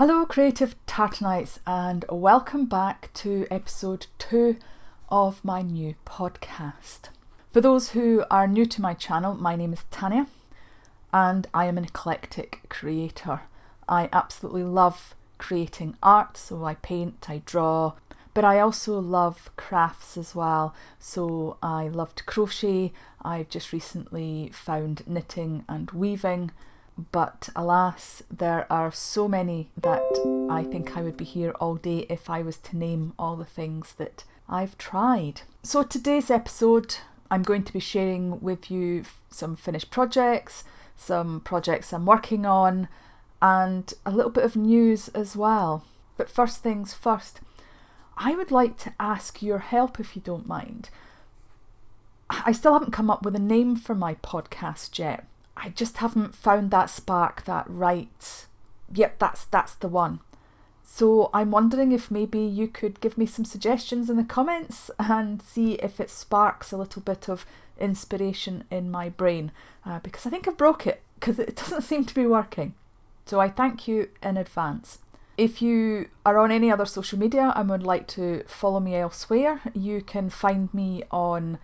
Hello creative Tartanites, and welcome back to episode 2 of my new podcast. For those who are new to my channel, my name is Tanya and I am an eclectic creator. I absolutely love creating art, so I paint, I draw, but I also love crafts as well. So I love to crochet. I've just recently found knitting and weaving. But alas, there are so many that I think I would be here all day if I was to name all the things that I've tried. So today's episode, I'm going to be sharing with you some finished projects, some projects I'm working on, and a little bit of news as well. But first things first, I would like to ask your help if you don't mind. I still haven't come up with a name for my podcast yet. I just haven't found that spark, that right, yep, that's the one. So I'm wondering if maybe you could give me some suggestions in the comments and see if it sparks a little bit of inspiration in my brain, because I think I broke it because it doesn't seem to be working. So I thank you in advance. If you are on any other social media and would like to follow me elsewhere, you can find me on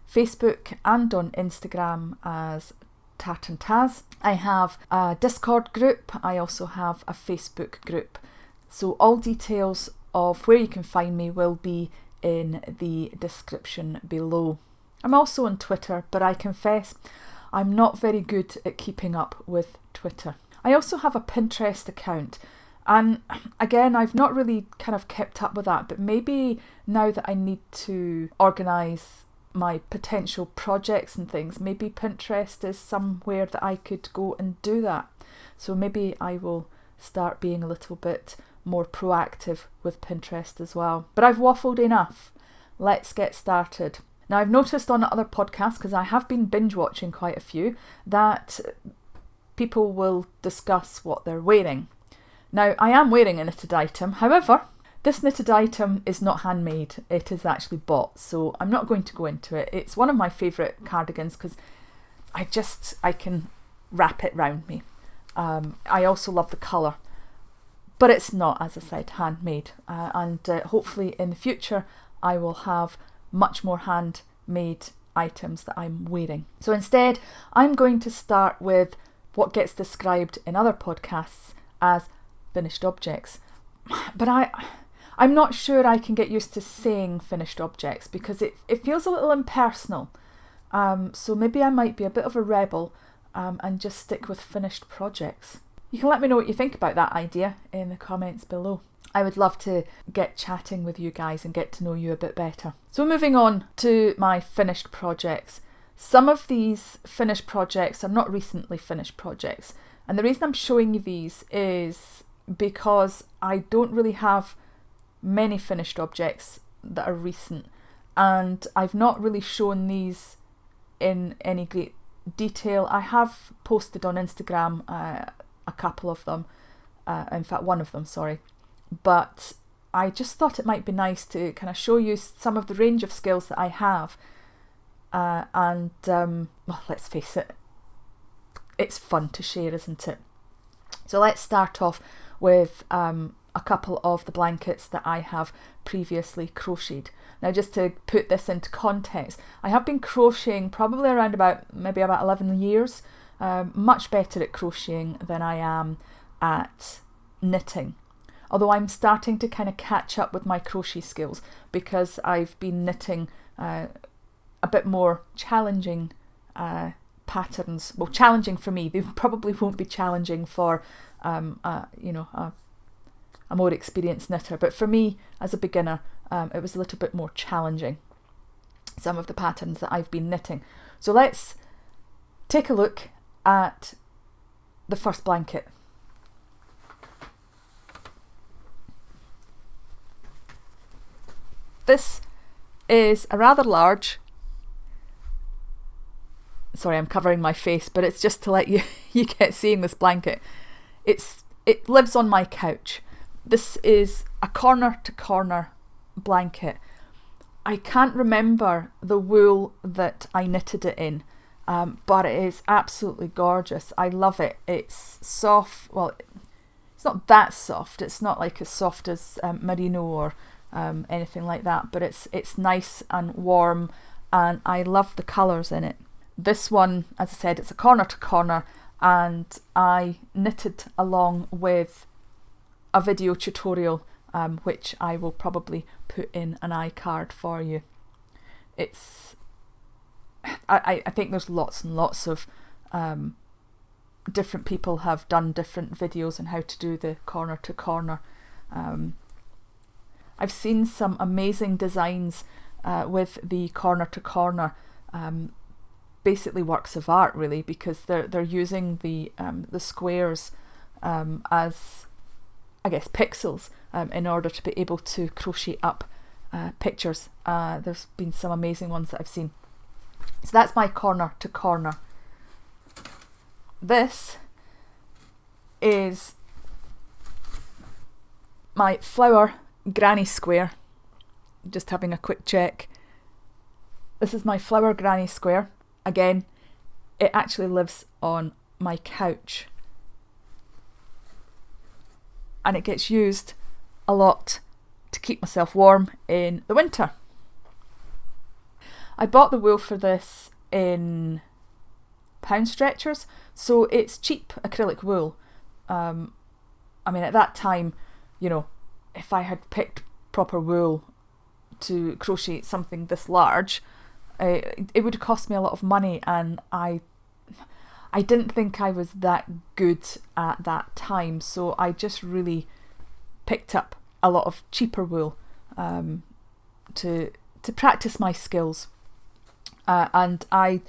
Facebook and on Instagram as Tartantaz. I have a Discord group. I also have a Facebook group. So all details of where you can find me will be in the description below. I'm also on Twitter, but I confess I'm not very good at keeping up with Twitter. I also have a Pinterest account, and again, I've not really kind of kept up with that, but maybe now that I need to organise my potential projects and things, maybe Pinterest is somewhere that I could go and do that. So maybe I will start being a little bit more proactive with Pinterest as well. But I've waffled enough. Let's get started. Now, I've noticed on other podcasts, because I have been binge watching quite a few, that people will discuss what they're wearing. Now, I am wearing a knitted item. However, this knitted item is not handmade, it is actually bought, so I'm not going to go into it. It's one of my favourite cardigans because I can wrap it round me. I also love the colour, but it's not, as I said, handmade, and hopefully in the future I will have much more handmade items that I'm wearing. So instead, I'm going to start with what gets described in other podcasts as finished objects. But I'm not sure I can get used to saying finished objects because it feels a little impersonal. So maybe I might be a bit of a rebel and just stick with finished projects. You can let me know what you think about that idea in the comments below. I would love to get chatting with you guys and get to know you a bit better. So moving on to my finished projects. Some of these finished projects are not recently finished projects. And the reason I'm showing you these is because I don't really have many finished objects that are recent, and I've not really shown these in any great detail. I have posted on Instagram a couple of them, in fact one of them, sorry, but I just thought it might be nice to kind of show you some of the range of skills that I have, and well, let's face it, it's fun to share, isn't it? So let's start off with a couple of the blankets that I have previously crocheted. Now, just to put this into context, I have been crocheting probably around maybe about 11 years, much better at crocheting than I am at knitting. Although I'm starting to kind of catch up with my crochet skills because I've been knitting a bit more challenging patterns. Well, challenging for me. They probably won't be challenging for a more experienced knitter, but for me as a beginner it was a little bit more challenging, some of the patterns that I've been knitting. So let's take a look at the first blanket. This is a rather large, sorry I'm covering my face, but it's just to let you get seeing this blanket. It lives on my couch. This is a corner to corner blanket. I can't remember the wool that I knitted it in, but it is absolutely gorgeous. I love it. It's soft, well, it's not that soft. It's not like as soft as merino or anything like that, but it's nice and warm, and I love the colours in it. This one, as I said, it's a corner to corner, and I knitted along with a video tutorial, which I will probably put in an iCard for you. I think there's lots and lots of different people have done different videos on how to do the corner to corner. I've seen some amazing designs with the corner to corner, basically works of art really, because they're using the squares as, I guess, pixels in order to be able to crochet up pictures. There's been some amazing ones that I've seen. So that's my corner to corner. This is my flower granny square. Just having a quick check. This is my flower granny square. Again, it actually lives on my couch, and it gets used a lot to keep myself warm in the winter. I bought the wool for this in pound stretchers, so it's cheap acrylic wool. I mean, at that time, you know, if I had picked proper wool to crochet something this large, it would have cost me a lot of money, and I didn't think I was that good at that time, so I just really picked up a lot of cheaper wool to practice my skills, and I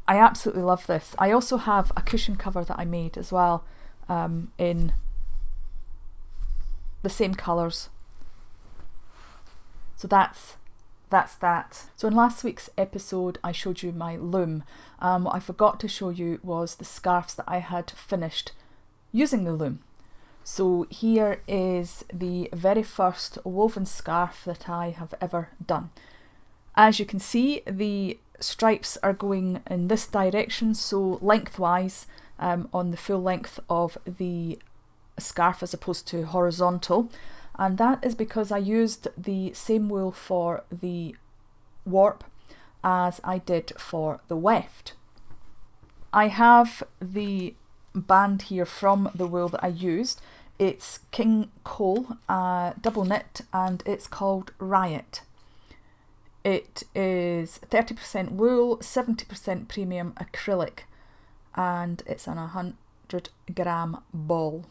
absolutely love this. I also have a cushion cover that I made as well, in the same colours. So that's that. So in last week's episode I showed you my loom. What I forgot to show you was the scarves that I had finished using the loom. So here is the very first woven scarf that I have ever done. As you can see, the stripes are going in this direction, so lengthwise, on the full length of the scarf as opposed to horizontal, and that is because I used the same wool for the warp as I did for the weft. I have the band here from the wool that I used. It's King Cole double knit, and it's called Riot. It is 30% wool, 70% premium acrylic, and it's an 100-gram ball.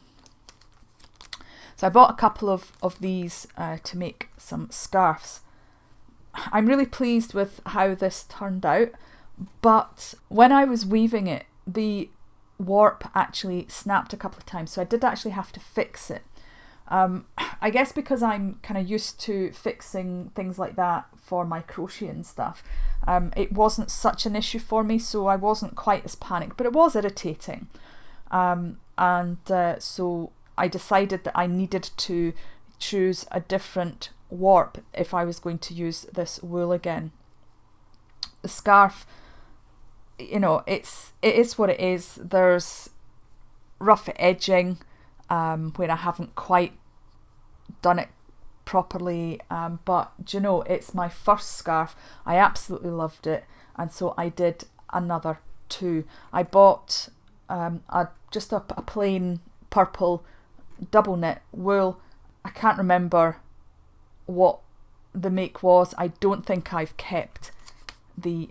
So I bought a couple of these to make some scarves. I'm really pleased with how this turned out, but when I was weaving it, the warp actually snapped a couple of times, so I did actually have to fix it. I guess because I'm kind of used to fixing things like that for my crochet and stuff, it wasn't such an issue for me, so I wasn't quite as panicked, but it was irritating. So I decided that I needed to choose a different warp if I was going to use this wool again. The scarf, you know, it is what it is. There's rough edging where I haven't quite done it properly, but do you know, it's my first scarf. I absolutely loved it, and so I did another two. I bought just a plain purple double knit wool. I can't remember what the make was. I don't think I've kept the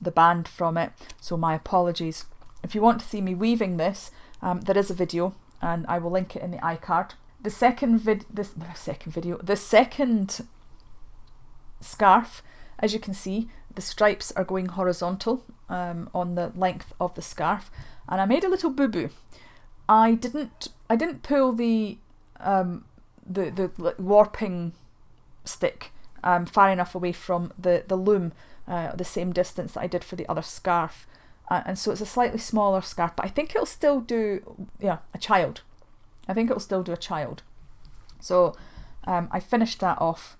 band from it, so my apologies. If you want to see me weaving this, there is a video, and I will link it in the iCard. The second scarf, as you can see, the stripes are going horizontal on the length of the scarf, and I made a little boo-boo. I didn't pull the warping stick far enough away from the loom, the same distance that I did for the other scarf, and so it's a slightly smaller scarf, but I think it'll still do a child. I think it'll still do a child. So I finished that off,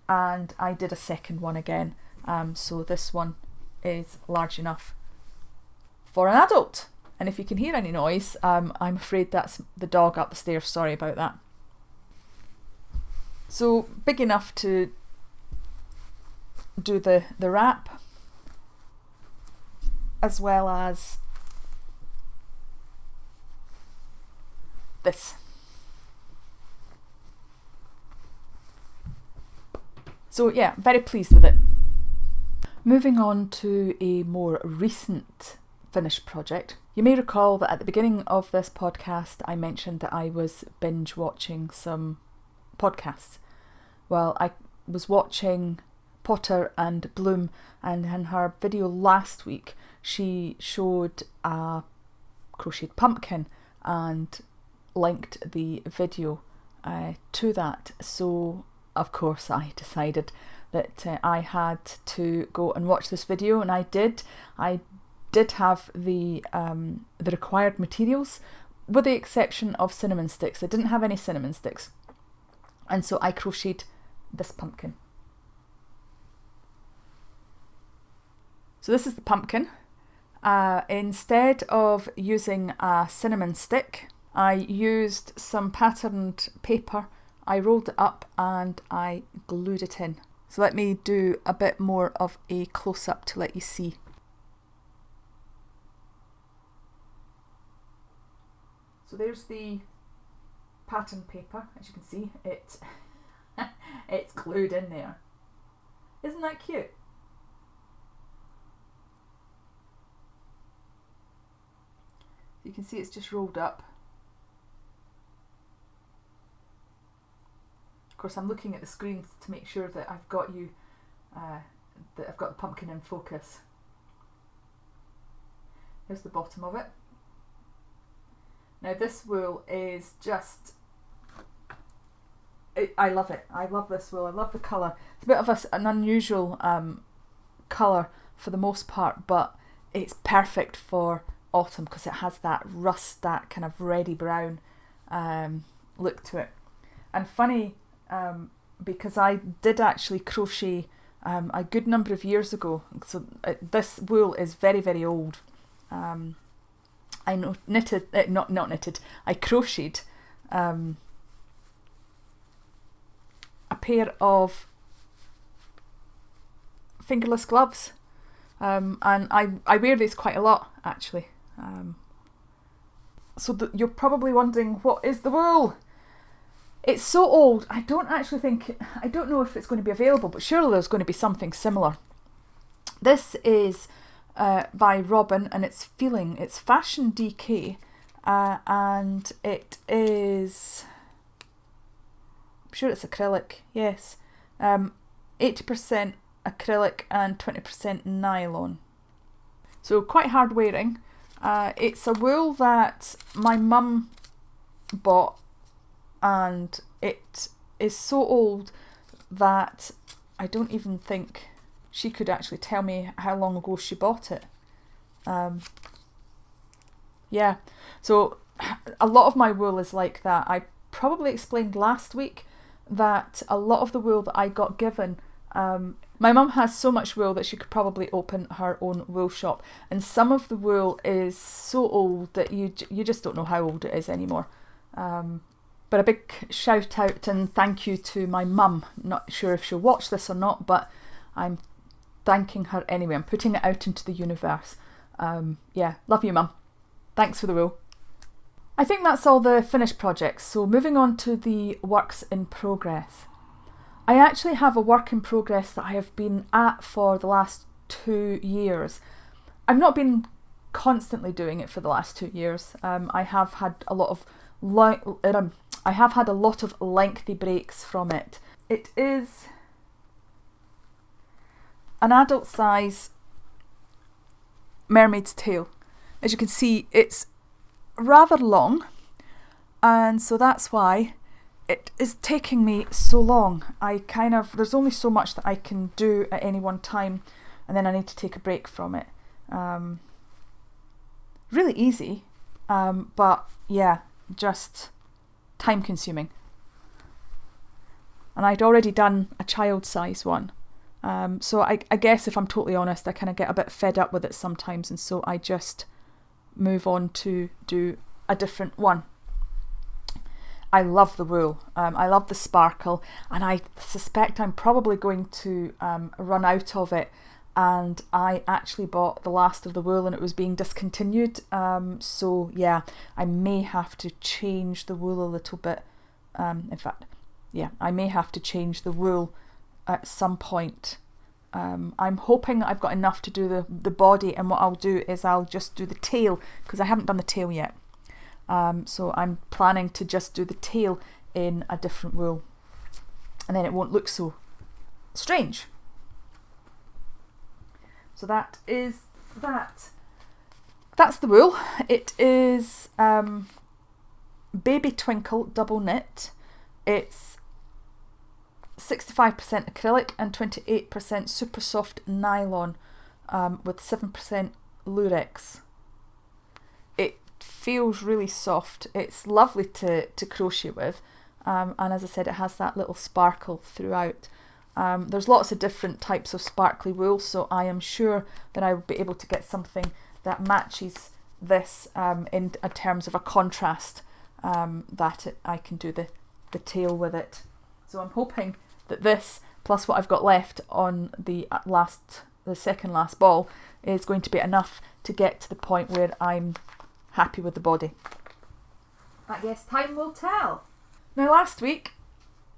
and I did a second one again. So this one is large enough for an adult. And if you can hear any noise, I'm afraid that's the dog up the stairs. Sorry about that. So big enough to do the wrap, as well as this. So yeah, very pleased with it. Moving on to a more recent finished project. You may recall that at the beginning of this podcast I mentioned that I was binge watching some podcasts. Well, I was watching Potter and Bloom, and in her video last week she showed a crocheted pumpkin and linked the video to that. So of course I decided that I had to go and watch this video, and I did. I did have the required materials, with the exception of cinnamon sticks. I didn't have any cinnamon sticks, and so I crocheted this pumpkin. So this is the pumpkin. Instead of using a cinnamon stick, I used some patterned paper. I rolled it up and I glued it in. So let me do a bit more of a close-up to let you see. So there's the pattern paper. As you can see, it's glued in there. Isn't that cute? You can see it's just rolled up. Of course, I'm looking at the screen to make sure that I've got you, that I've got the pumpkin in focus. Here's the bottom of it. Now this wool is just, I love it. I love this wool. I love the colour. It's a bit of an unusual colour for the most part, but it's perfect for autumn because it has that rust, that kind of reddy brown look to it. And funny, because I did actually crochet a good number of years ago, so this wool is very, very old. I knitted, not knitted, I crocheted a pair of fingerless gloves, and I wear these quite a lot actually. So you're probably wondering, what is the wool? It's so old, I don't know if it's going to be available, but surely there's going to be something similar. This is by Robin, and it's Fashion DK, and it is, I'm sure it's acrylic, yes, 80% acrylic and 20% nylon. So quite hard wearing. It's a wool that my mum bought, and it is so old that I don't even think she could actually tell me how long ago she bought it. Yeah, so a lot of my wool is like that. I probably explained last week that a lot of the wool that I got given, my mum has so much wool that she could probably open her own wool shop, and some of the wool is so old that you just don't know how old it is anymore. But a big shout out and thank you to my mum. Not sure if she'll watch this or not, but I'm thanking her anyway. I'm putting it out into the universe. Yeah, love you, mum. Thanks for the wool. I think that's all the finished projects, so moving on to the works in progress. I actually have a work in progress that I have been at for the last 2 years. I've not been constantly doing it for the last 2 years. I have had a lot of lengthy breaks from it. It is an adult size mermaid's tail. As you can see, it's rather long, and so that's why it is taking me so long. There's only so much that I can do at any one time, and then I need to take a break from it. Really easy, but yeah, just time consuming. And I'd already done a child size one. So I guess if I'm totally honest, I kind of get a bit fed up with it sometimes, and so I just move on to do a different one. I love the wool, I love the sparkle, and I suspect I'm probably going to run out of it, and I actually bought the last of the wool and it was being discontinued, so yeah, I may have to change the wool a little bit. In fact, yeah, I may have to change the wool at some point. I'm hoping I've got enough to do the body, and what I'll do is I'll just do the tail, because I haven't done the tail yet. So I'm planning to just do the tail in a different wool, and then it won't look so strange. So that is that. That's the wool. It is Baby Twinkle double knit. It's 65% acrylic and 28% super soft nylon, with 7% lurex. It feels really soft. It's lovely to crochet with, and as I said, it has that little sparkle throughout. There's lots of different types of sparkly wool, so I am sure that I will be able to get something that matches this in terms of a contrast, that I can do the tail with it. So I'm hoping that this, plus what I've got left on the second last ball, is going to be enough to get to the point where I'm happy with the body. I guess time will tell. Now, last week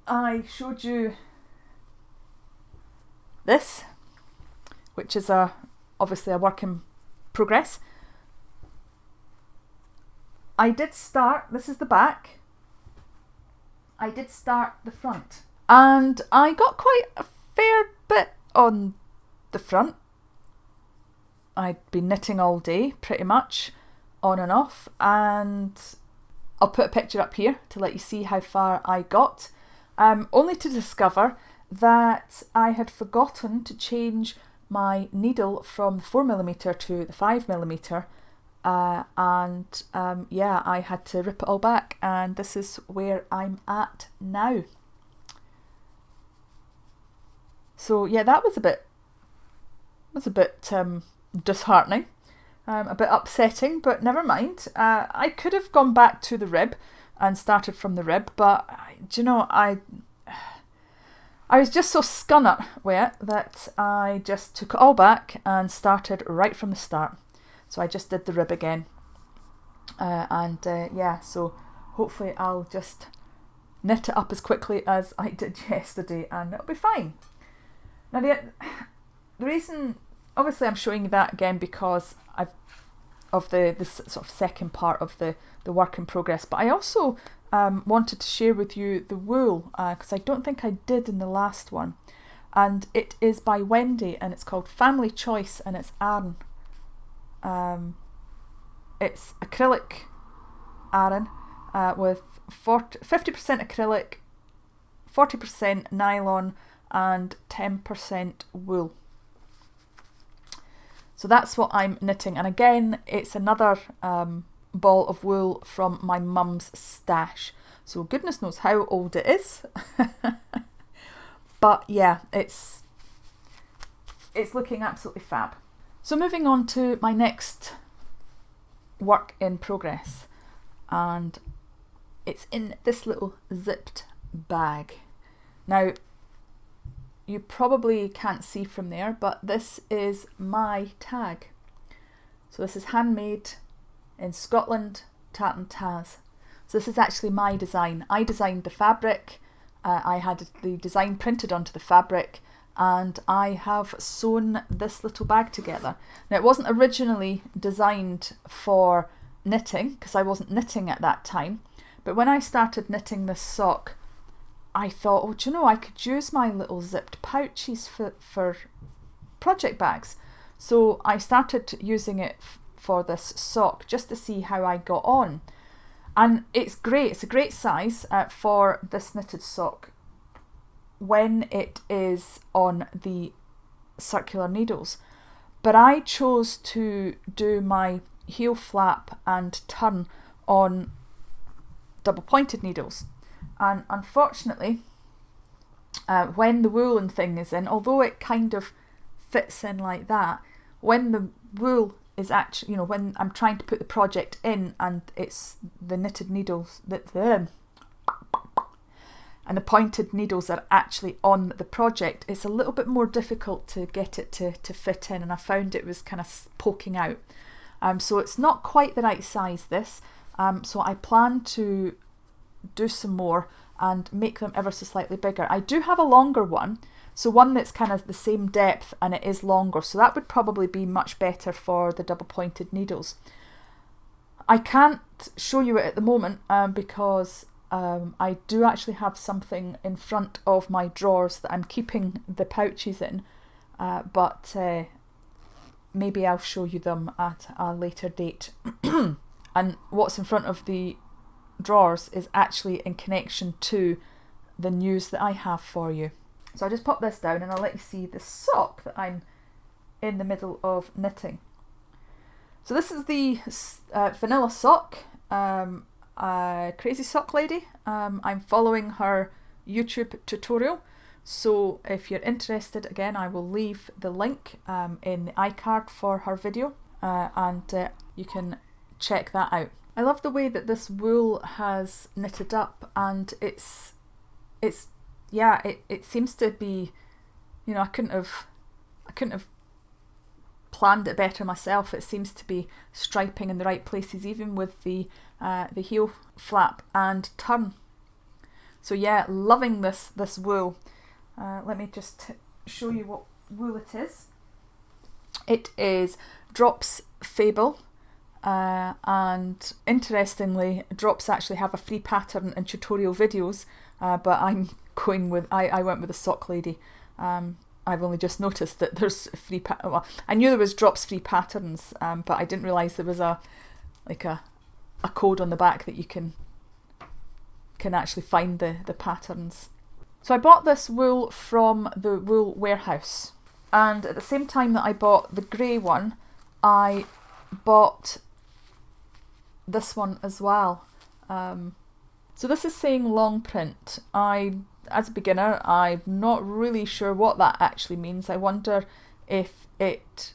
I showed you this, which is obviously a work in progress. I did start, this is the back, I did start the front, and I got quite a fair bit on the front. I'd been knitting all day, pretty much, on and off, and I'll put a picture up here to let you see how far I got, only to discover that I had forgotten to change my needle from the 4mm to the 5mm, and yeah, I had to rip it all back, and this is where I'm at now. So yeah, that was a bit disheartening, a bit upsetting, but never mind. I could have gone back to the rib and started from the rib, but do you know, I was just so scunnered with it that I just took it all back and started right from the start. So I just did the rib again, and yeah, so hopefully I'll just knit it up as quickly as I did yesterday, and it'll be fine. Now the reason, obviously I'm showing you that again because of this sort of second part of the work in progress, but I also wanted to share with you the wool, because I don't think I did in the last one, and it is by Wendy, and it's called Family Choice, and it's Aran. It's acrylic Aran, with 50% acrylic, 40% nylon and 10% wool. So that's what I'm knitting, and again it's another ball of wool from my mum's stash, so goodness knows how old it is. But yeah, it's looking absolutely fab. So moving on to my next work in progress, and it's in this little zipped bag. Now, you probably can't see from there, but this is my tag. So this is handmade in Scotland, Tartantaz. So this is actually my design. I designed the fabric, I had the design printed onto the fabric, and I have sewn this little bag together. Now, it wasn't originally designed for knitting because I wasn't knitting at that time, but when I started knitting this sock, I thought, oh, do you know, I could use my little zipped pouches for project bags. So I started using it for this sock just to see how I got on. And it's great, it's a great size for this knitted sock when it is on the circular needles. But I chose to do my heel flap and turn on double pointed needles. And unfortunately, when the woolen thing is in, although it kind of fits in like that, when the wool is actually, you know, when I'm trying to put the project in and it's the knitted needles and the pointed needles are actually on the project, it's a little bit more difficult to get it to fit in, and I found it was kind of poking out. So it's not quite the right size, this. So I plan to do some more and make them ever so slightly bigger. I do have a longer one, so one that's kind of the same depth and it is longer, so that would probably be much better for the double pointed needles. I can't show you it at the moment because I do actually have something in front of my drawers that I'm keeping the pouches in, but maybe I'll show you them at a later date. And what's in front of the drawers is actually in connection to the news that I have for you. So I'll just pop this down and I'll let you see the sock that I'm in the middle of knitting. So this is the vanilla sock, Crazy Sock Lady. I'm following her YouTube tutorial, so if you're interested, again, I will leave the link in the iCard for her video, and you can check that out. I love the way that this wool has knitted up, and it's yeah, it seems to be, you know, I couldn't have planned it better myself. It seems to be striping in the right places, even with the heel flap and turn. So yeah, loving this wool. Let me just show you what wool it is. It is Drops Fable, and interestingly, Drops actually have a free pattern and tutorial videos, but I'm going with, I went with the Sock Lady. I've only just noticed that there's free well, I knew there was Drops free patterns, but I didn't realise there was a code on the back that you can actually find the patterns. So I bought this wool from the Wool Warehouse, and at the same time that I bought the grey one, I bought this one as well. So this is saying long print. As a beginner, I'm not really sure what that actually means. I wonder if it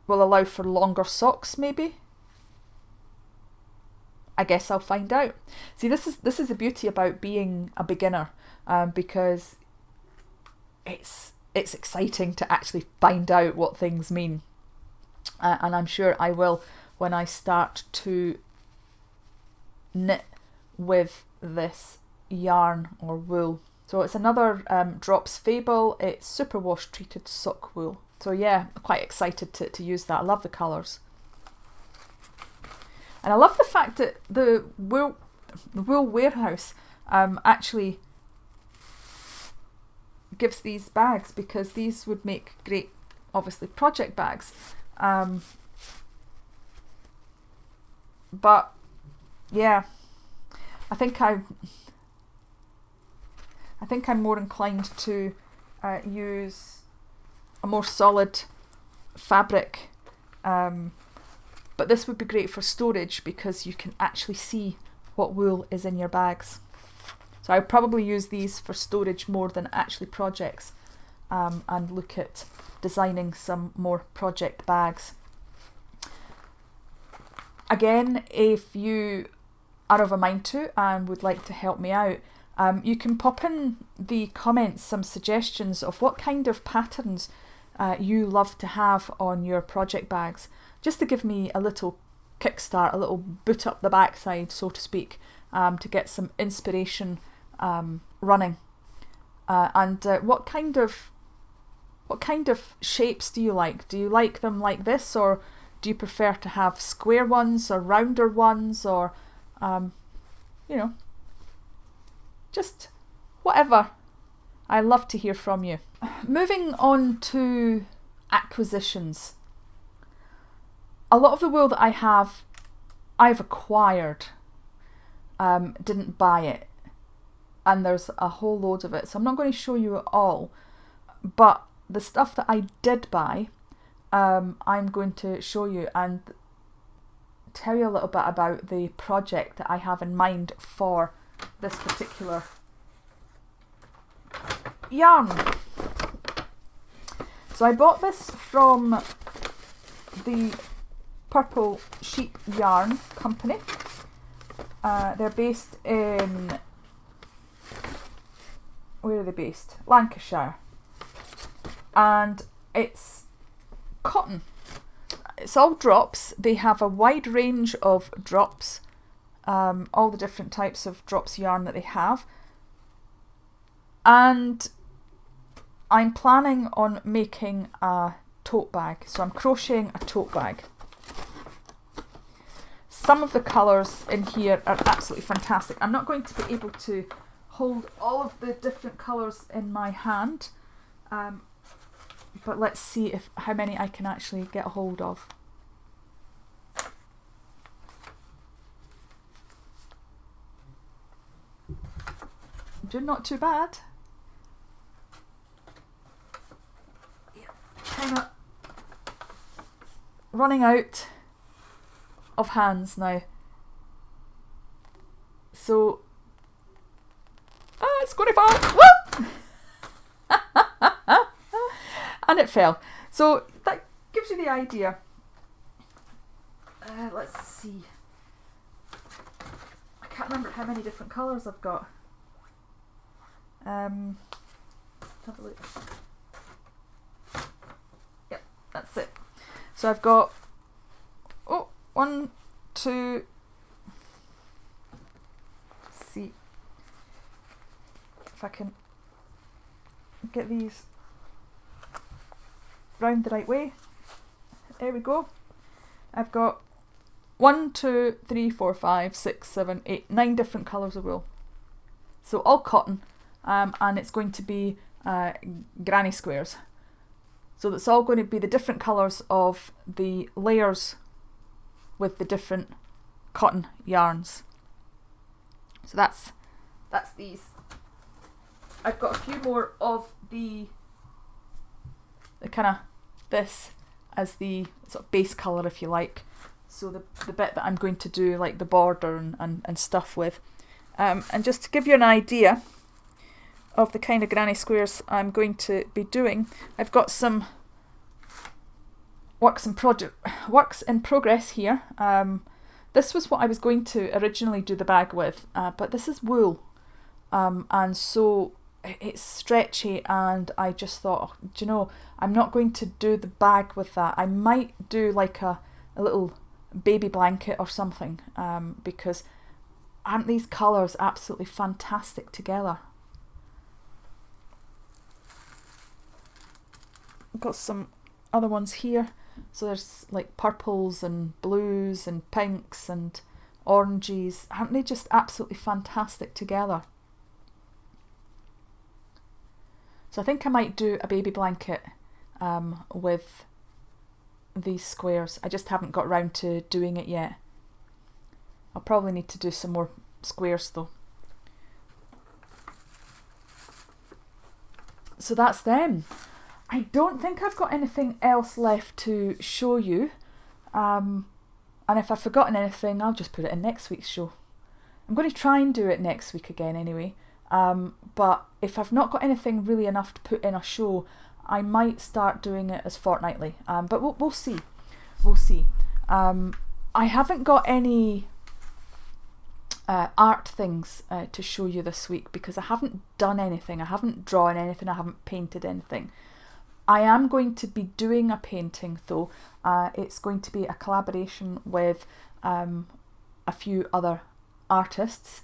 will allow for longer socks, maybe. I guess I'll find out. See, this is the beauty about being a beginner, because it's exciting to actually find out what things mean, and I'm sure I will when I start to knit with this yarn or wool. So it's another Drops Fable. It's superwash treated sock wool. So yeah, I'm quite excited to use that. I love the colours. And I love the fact that the Wool Warehouse actually gives these bags, because these would make great, obviously, project bags. But yeah, I think I'm more inclined to use a more solid fabric, but this would be great for storage because you can actually see what wool is in your bags. So I would probably use these for storage more than actually projects, and look at designing some more project bags. Again, if you are of a mind to and would like to help me out, you can pop in the comments some suggestions of what kind of patterns you love to have on your project bags, just to give me a little kickstart, a little boot up the backside, so to speak, to get some inspiration running. And what kind of shapes do you like? Do you like them like this, or do you prefer to have square ones or rounder ones, or you know, just whatever. I love to hear from you. Moving on to acquisitions. A lot of the wool that I have, I've acquired, didn't buy it, and there's a whole load of it, so I'm not going to show you it all, but the stuff that I did buy, I'm going to show you and tell you a little bit about the project that I have in mind for this particular yarn. So I bought this from the Purple Sheep Yarn Company. They're based in, where are they based? Lancashire. And it's cotton. It's all drops. They have a wide range of drops, all the different types of drops yarn that they have. And I'm planning on making a tote bag. So I'm crocheting a tote bag. Some of the colours in here are absolutely fantastic. I'm not going to be able to hold all of the different colours in my hand, but let's see how many I can actually get a hold of. I'm doing not too bad. Kind of running out of hands now. So, it's going to fall. And it fell. So that gives you the idea. Let's see. I can't remember how many different colours I've got. Let's have a look. Yep, that's it. So I've got 1, 2. Let's see if I can get these round the right way. There we go. I've got 1, 2, 3, 4, 5, 6, 7, 8, 9 different colours of wool. So all cotton, and it's going to be granny squares. So that's all going to be the different colours of the layers with the different cotton yarns. So that's these. I've got a few more of the kind of this as the sort of base colour, if you like. So the bit that I'm going to do like the border and stuff with. And just to give you an idea of the kind of granny squares I'm going to be doing, I've got some works in progress here. This was what I was going to originally do the bag with, but this is wool, and so it's stretchy, and I just thought, do you know, I'm not going to do the bag with that. I might do like a little baby blanket or something, because aren't these colours absolutely fantastic together? I've got some other ones here. So there's like purples and blues and pinks and oranges. Aren't they just absolutely fantastic together? So I think I might do a baby blanket with these squares. I just haven't got round to doing it yet. I'll probably need to do some more squares though. So that's them. I don't think I've got anything else left to show you. And if I've forgotten anything, I'll just put it in next week's show. I'm going to try and do it next week again anyway. But if I've not got anything really enough to put in a show, I might start doing it as fortnightly. But we'll see. We'll see. I haven't got any art things to show you this week because I haven't done anything. I haven't drawn anything. I haven't painted anything. I am going to be doing a painting though. It's going to be a collaboration with a few other artists.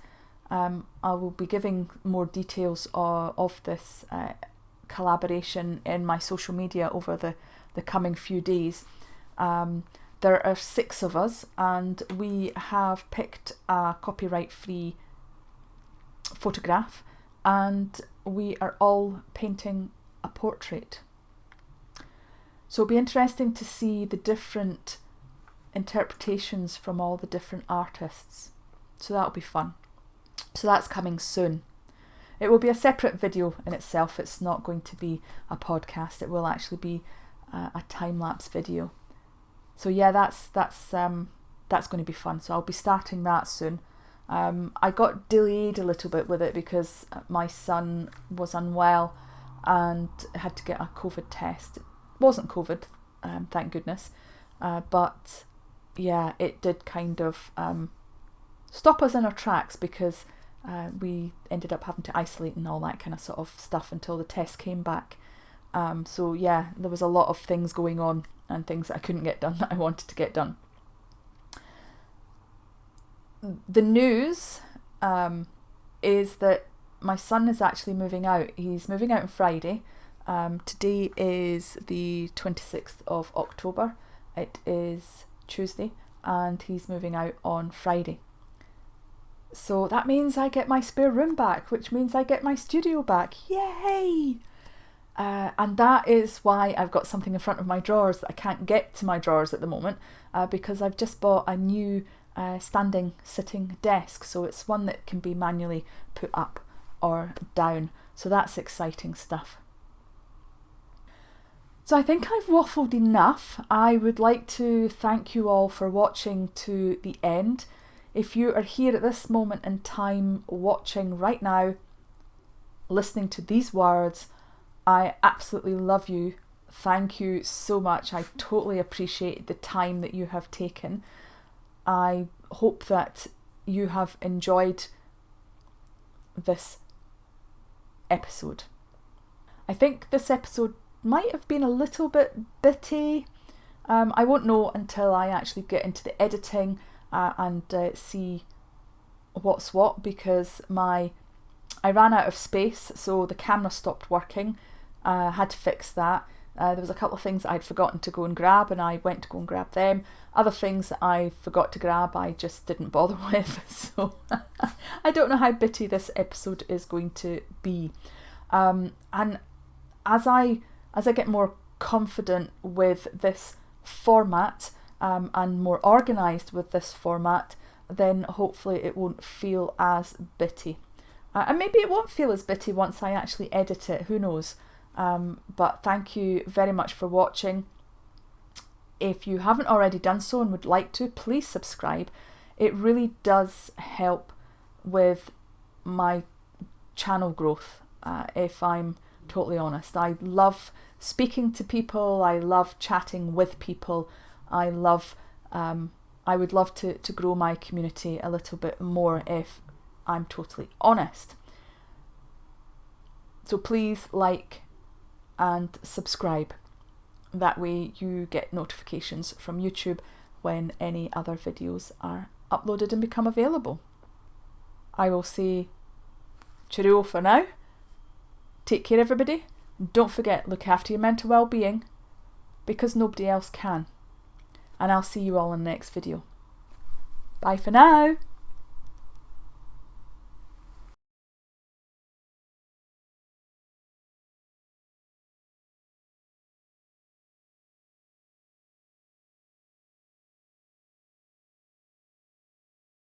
I will be giving more details of this collaboration in my social media over the coming few days. There are 6 of us, and we have picked a copyright-free photograph, and we are all painting a portrait. So it'll be interesting to see the different interpretations from all the different artists. So that'll be fun. So that's coming soon. It will be a separate video in itself. It's not going to be a podcast. It will actually be a time-lapse video. So yeah, that's going to be fun. So I'll be starting that soon. I got delayed a little bit with it because my son was unwell and had to get a COVID test. It wasn't COVID, thank goodness, but yeah, it did kind of stop us in our tracks, because we ended up having to isolate and all that kind of sort of stuff until the test came back. So yeah, there was a lot of things going on and things that I couldn't get done that I wanted to get done. The news is that my son is actually moving out. He's moving out on Friday. Today is the 26th of October. It is Tuesday, and he's moving out on Friday. So that means I get my spare room back, which means I get my studio back. Yay! And that is why I've got something in front of my drawers that I can't get to my drawers at the moment, because I've just bought a new sitting desk. So it's one that can be manually put up or down. So that's exciting stuff. So I think I've waffled enough. I would like to thank you all for watching to the end. If you are here at this moment in time, watching right now, listening to these words, I absolutely love you. Thank you so much. I totally appreciate the time that you have taken. I hope that you have enjoyed this episode. I think this episode might have been a little bit bitty. I won't know until I actually get into the editing and see what's what, because I ran out of space, so the camera stopped working. Had to fix that. There was a couple of things that I'd forgotten to go and grab, and I went to go and grab them. Other things that I forgot to grab, I just didn't bother with. So I don't know how bitty this episode is going to be. And as I get more confident with this format and more organised with this format, then hopefully it won't feel as bitty. And maybe it won't feel as bitty once I actually edit it, who knows. But thank you very much for watching. If you haven't already done so and would like to, please subscribe. It really does help with my channel growth, if I'm totally honest. I love speaking to people. I love chatting with people. I would love to grow my community a little bit more, if I'm totally honest. So please like and subscribe. That way you get notifications from YouTube when any other videos are uploaded and become available. I will say cheerio for now. Take care, everybody. Don't forget, look after your mental well-being, because nobody else can. And I'll see you all in the next video. Bye for now.